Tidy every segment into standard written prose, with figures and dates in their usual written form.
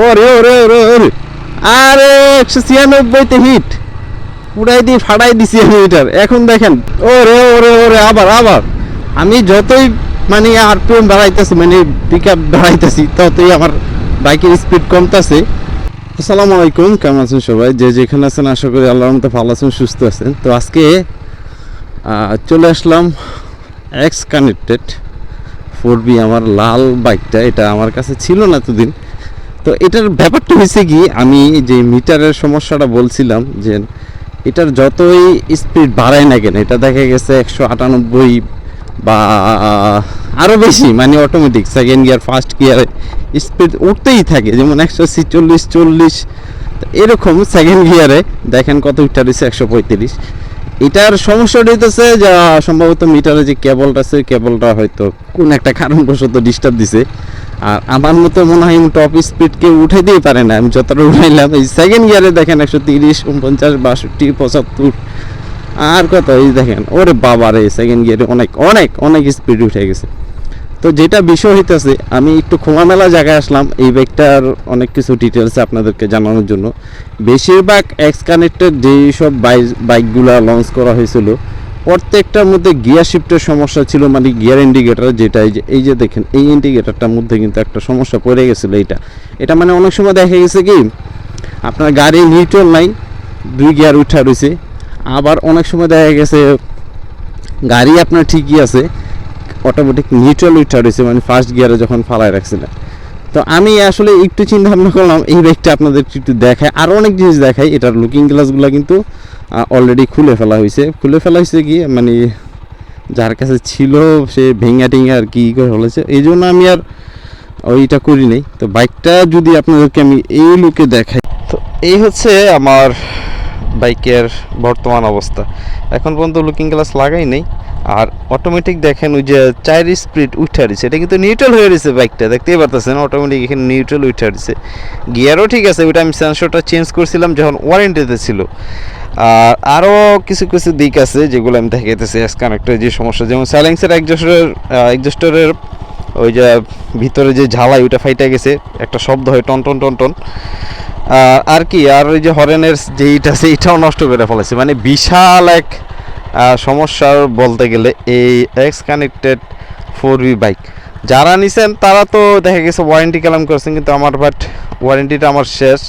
ওরে ওরে ওরে ওরে, আরে 196তে হিট উড়াই দিয়ে ফাড়াই দিছি আমি এটার। এখন দেখেন ওরে ওরে ওরে, আবার আবার আমি যতই মানে আরপিএম বাড়াইতেছি, মানে পিক আপ বাড়াইতেছি, ততই আমার বাইকের স্পিড কমতেছে। আসসালামু আলাইকুম, কেমন আছেন সবাই? যে যেখানে আছেন আশা করি আল্লাহর রহমতে ভালো আছেন, সুস্থ আছেন। তো আজকে চলে আসলাম এক্স কানেক্টেড 4B, আমার লাল বাইকটা। এটা আমার কাছে ছিল না এতদিন। তো এটার ব্যাপারটা হয়েছে কি, আমি যে মিটারের সমস্যাটা বলছিলাম, যে এটার যতই স্পিড বাড়ায় না কেন, এটা দেখা গেছে 198 বা আরও বেশি, মানে অটোমেটিক সেকেন্ড গিয়ার ফার্স্ট গিয়ারে স্পিড উঠতেই থাকে। যেমন 146, 40, এরকম সেকেন্ড গিয়ারে দেখেন কত উঠা রয়েছে 135। এটার সমস্যাটা হইতেছে যা সম্ভবত মিটারে যে কেবলটা আছে, কেবলটা হয়তো কোন একটা কারণবশত ডিস্টার্ব দিছে। আর আমার মতো মনে হয় টপ স্পিড কেউ উঠাইতেই পারে না। আমি যতটা উঠাইলাম, এই সেকেন্ড গিয়ারে দেখেন 130, 49, 62, 75 আর কত, এই দেখেন ওরে বাবা রে, সেকেন্ড গিয়ারে অনেক অনেক অনেক স্পিড উঠে গেছে। তো যেটা বিষয় হইতেছে, আমি একটু খোলামেলা জায়গায় আসলাম এই বাইকটার অনেক কিছু ডিটেলস আপনাদেরকে জানানোর জন্য। বেশিরভাগ এক্স কানেক্টেড যেই সব বাইকগুলো লঞ্চ করা হয়েছিল, প্রত্যেকটার মধ্যে গিয়ার শিফটের সমস্যা ছিল, মানে গিয়ার ইন্ডিকেটর যেটা এই যে দেখেন, এই ইন্ডিকেটরটার মধ্যে কিন্তু একটা সমস্যা পড়ে গেছিলো। এটা মানে অনেক সময় দেখা গেছে কি, আপনার গাড়ি নিউট্রাল নাই, 2 গিয়ার উঠা রয়েছে। আবার অনেক সময় দেখা গেছে গাড়ি আপনার ঠিকই আছে, অটোমেটিক নিউট্রাল উঠা রয়েছে, মানে ফার্স্ট গিয়ারে যখন ফালায় রাখছিলেন। তো আমি আসলে একটু চিন্তা ভাবনা করলাম এই বাইকটা আপনাদের একটু দেখায়, আরও অনেক জিনিস দেখাই। এটার লুকিং গ্লাসগুলো কিন্তু অলরেডি খুলে ফেলা হয়েছে কি, মানে যার কাছে ছিল সে ভেঙা টেঙা আর কি করে ফেলেছে, এই জন্য আমি আর ওইটা করি নাই। তো বাইকটা যদি আপনাদেরকে আমি এই লুকে দেখাই, তো এই হচ্ছে আমার বাইকের বর্তমান অবস্থা। এখন পর্যন্ত লুকিং গ্লাস লাগাই নেই। আর অটোমেটিক দেখেন ওই যে 4 স্পিড উঠে রয়েছে, এটা কিন্তু নিউট্রাল হয়ে রয়েছে বাইকটা, দেখতেই পারতেছেন অটোমেটিক এখানে নিউট্রাল উঠে রয়েছে। গিয়ারও ঠিক আছে, ওইটা আমি সেন্সরটা চেঞ্জ করছিলাম যখন ওয়ারেন্টিতে ছিল। আর আরও কিছু কিছু দিক আছে যেগুলো আমি দেখাইতেছি এক্স কানেক্টের যে সমস্যা, যেমন সাইলেন্সের এক্সজস্টারের ওই যে ভিতরে যে ঝালাই, ওইটা ফাইটা গেছে, একটা শব্দ হয় টন টন টন টন। আর কি, আর ওই যে হরেনের যেইটা আছে এইটাও নষ্ট করে ফেলেছে, মানে বিশাল এক সমস্যার বলতে গেলে এই এক্স কানেক্টেড 4B বাইক। যারা নিছেন তারা তো দেখা গেছে ওয়ারেন্টি ক্লেম করছেন, কিন্তু আমার ওয়ারেন্টিটা আমার শেষ।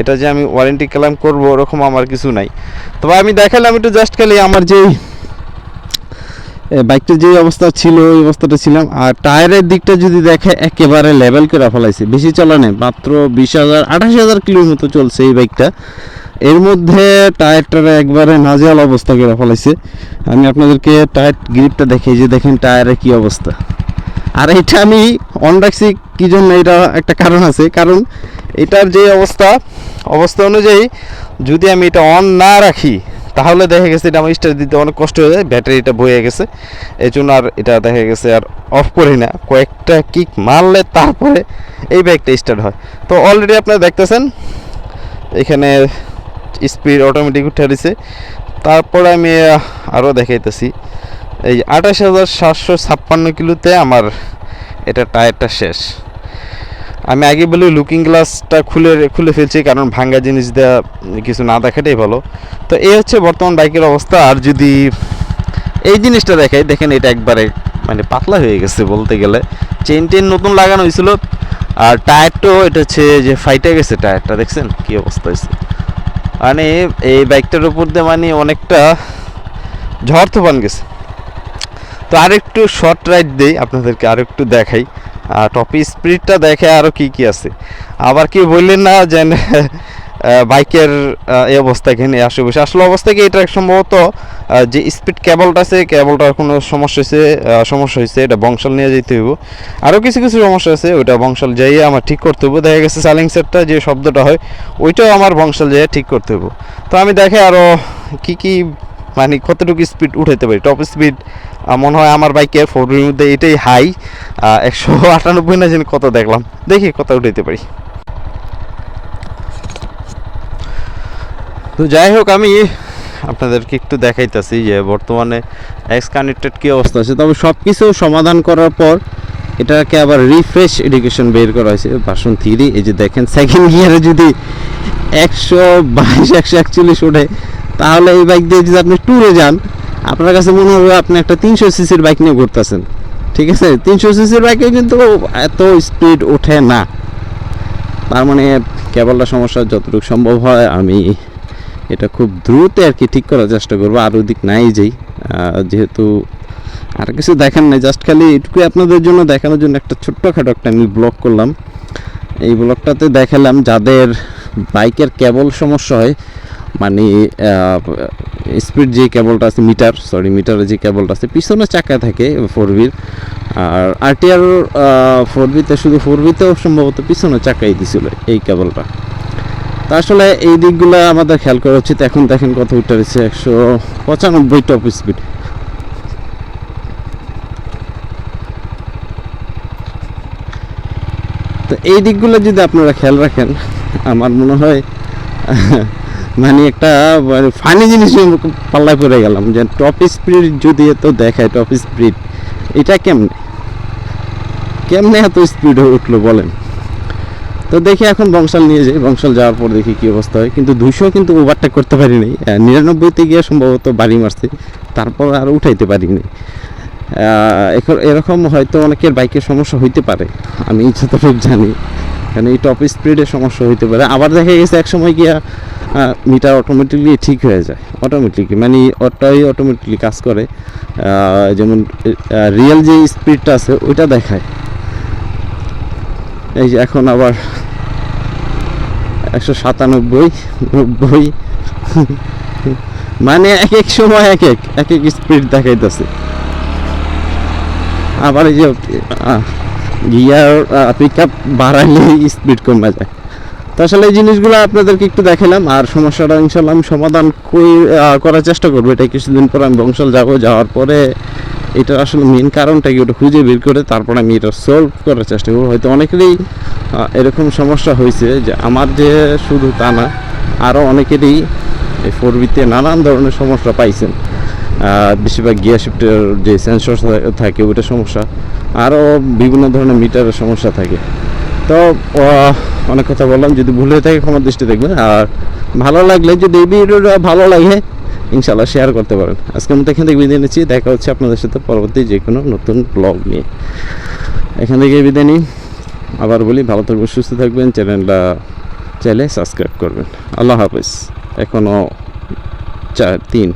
এটা যে আমি ওয়ারেন্টি ক্লেম করবো ওরকম আমার কিছু নাই। তবে আমি দেখালাম একটু জাস্ট খালি আমার যেই বাইকটা যে অবস্থা ছিল ওই অবস্থাটা ছিলাম। আর টায়ারের দিকটা যদি দেখে, একেবারে লেভেল করে ফেলাইছে, বেশি চলা নেই, মাত্র 20,000 28,000 কিলোর মতো চলছে এই বাইকটা। এর মধ্যে টায়ারটার একবারে নাজেহাল অবস্থা করে ফেলাইছে। আমি আপনাদেরকে টায়ার গ্রিপটা দেখি, যে দেখেন টায়ারের কি অবস্থা। আর এটা আমি অন রাখছি কি জন্য, এটা একটা কারণ আছে, কারণ এটার যে অবস্থা অনুযায়ী যদি আমি এটা অন না রাখি, তাহলে দেখা গেছে এটা আমার স্টার্ট দিতে অনেক কষ্ট হয়ে যায়, ব্যাটারিটা বয়ে গেছে। এই জন্য আর এটা দেখা গেছে আর অফ করি না, কয়েকটা কিক মারলে তারপরে এই বাইকটা স্টার্ট হয়। তো অলরেডি আপনারা দেখতেছেন এখানে স্পিড অটোমেটিক উঠে দিছে। তারপরে আমি আরও দেখাইতেছি, এই 28,756 কিলোতে আমার এটা টায়ারটা শেষ। আমি আগে বলি লুকিং গ্লাসটা খুলে ফেলছি, কারণ ভাঙ্গা জিনিস দেওয়া কিছু না দেখাটাই ভালো। তো এই হচ্ছে বর্তমান বাইকের অবস্থা। আর যদি এই জিনিসটা দেখেন এটা একবারে মানে পাতলা হয়ে গেছে বলতে গেলে, চেন নতুন লাগানো হয়েছিল। আর টায়ারটাও এটা হচ্ছে যে ফাইটে গেছে, টায়ারটা দেখছেন কি অবস্থা হয়েছে। মানে এই বাইকটার উপর দিয়ে মানে অনেকটা ঝড় তুফান গেছে। তো আরেকটু শর্ট রাইড দিই আপনাদেরকে, আরেকটু দেখাই টপ স্পিডটা দেখে আরও কি আছে। আবার কি বললেন না যে বাইকের এই অবস্থা, এখানে আশেপাশে আসলে অবস্থা কি, এটা সম্ভবত যে স্পিড কেবলটা আছে, কেবলটার কোনো সমস্যা হয়েছে, এটা বংশাল নিয়ে যেতে হইব। আরও কিছু সমস্যা আছে, ওইটা বংশাল যাইয়ে আমার ঠিক করতে হইব। দেখা গেছে সাইলেন্সারটা যে শব্দটা হয়, ওইটাও আমার বংশাল যাইয়ে ঠিক করতে হইব। তো আমি দেখে আরও কি মানে কতটুকু স্পিড উঠাইতে পারি। টপ স্পিড মনে হয় আমার বাইকের 4B'র মধ্যে এটাই হাই, 198 না জানি কত দেখলাম, দেখি কত উঠাইতে পারি। তো যাই হোক, আমি আপনাদেরকে একটু দেখাইতেছি যে বর্তমানে এক্স কানেক্টেড কী অবস্থা আছে। তবে সব কিছু সমাধান করার পর এটাকে আবার রিফ্রেশ এডুকেশন বের করা হয়েছে ভার্সন 3। এই যে দেখেন সেকেন্ড গিয়ারে যদি 122-141 ওঠে, তাহলে এই বাইক দিয়ে যদি আপনি ট্যুরে যান, আপনার কাছে মনে হবে আপনি একটা 300 সিসির বাইক নিয়ে ঘুরতেছেন। ঠিক আছে, 300 সিসির বাইকে কিন্তু এত স্পিড ওঠে না। তার মানে কেবলটা সমস্যা যতটুকু সম্ভব হয় আমি এটা খুব দ্রুত আর কি ঠিক করার চেষ্টা করবো, আর ওদিক নাই যেই যেহেতু আর কিছু দেখেন নাই, জাস্ট খালি এটুকুই আপনাদের জন্য দেখানোর জন্য একটা ছোট্টখাটো একটা আমি ব্লগ করলাম। এই ব্লগটাতে দেখালাম যাদের বাইকের কেবল সমস্যা হয়, মানে স্পিড যে কেবলটা আছে, মিটারের যে কেবলটা আছে পিছনে চাকায় থাকে 4বির, আর আরটিআর 4বিতে শুধু 4বিতেও সম্ভবত পিছনে চাকাই দিছিল এই কেবলটা। তা আসলে এই দিকগুলো আমাদের খেয়াল করা উচিত। এখন দেখেন কত উঠে রয়েছে, 195 টপ স্পিড। তো এই দিকগুলো যদি আপনারা খেয়াল রাখেন, আমার মনে হয় মানে একটা ফানি জিনিস পাল্লায় পড়ে গেলাম যে টপ স্পিড যদি এত দেখায়, টপ স্পিড এটা কেমনে এত স্পিড উঠলো বলেন। তো দেখি এখন বংশাল নিয়ে যাই, বংশাল যাওয়ার পর দেখি কী অবস্থা হয়। কিন্তু 200 কিন্তু ওভারটেক করতে পারিনি, 99তে গিয়ে সম্ভবত বাড়ি মারছে, তারপর আর উঠাইতে পারিনি। এরকম হয়তো অনেকের বাইকের সমস্যা হইতে পারে, আমি যতটুকু জানি, কারণ এই টপ স্পিডের সমস্যা হইতে পারে। আবার দেখা গেছে এক সময় গিয়া মিটার অটোমেটিকলি ঠিক হয়ে যায়, মানে ওটাই অটোমেটিকলি কাজ করে, যেমন রিয়েল যে স্পিডটা আছে ওইটা দেখায়। এই যে এখন আবার 197, 90 মানে এক এক সময় এক এক স্পিড দেখাইতেছে। আবার এই যে গিয়ার পিক আপ বাড়াইলে স্পিড কমে যায়। তো আসলে এই জিনিসগুলো আপনাদেরকে একটু দেখালাম, আর সমস্যাটা ইনশাল্লাহ আমি সমাধান করার চেষ্টা করবো। এটা কিছুদিন পর আমি বংশাল যাওয়ার পরে এটা আসলে মেন কারণটা কি ওটা খুঁজে বের করে তারপর আমি এটা সলভ করার চেষ্টা করবো। হয়তো অনেকেরই এরকম সমস্যা হয়েছে, যে আমার যে শুধু তা না, আরও অনেকেরই এই 4বিতে নানান ধরনের সমস্যা পাইছেন। বেশিরভাগ গিয়ার শিফটের যে সেন্সর থাকে ওইটা সমস্যা, আরও বিভিন্ন ধরনের মিটারের সমস্যা থাকে। তো অনেক কথা বললাম, যদি ভুল হয়ে থাকে ক্ষমার দৃষ্টি দেখবেন। আর ভালো লাগলে, যদি এই ভিডিওটা ভালো লাগে, ইনশাল্লাহ শেয়ার করতে পারেন। আজকের মতো এখান থেকে বিদায় নিচ্ছি, দেখা হচ্ছে আপনাদের সাথে পরবর্তী যে কোনো নতুন ব্লগ নিয়ে। এখান থেকে বিদায় নিই, আবার বলি ভালো থাকবেন, সুস্থ থাকবেন, চ্যানেলটা চাইলে সাবস্ক্রাইব করবেন। আল্লাহ হাফেজ। এখনও 4, 3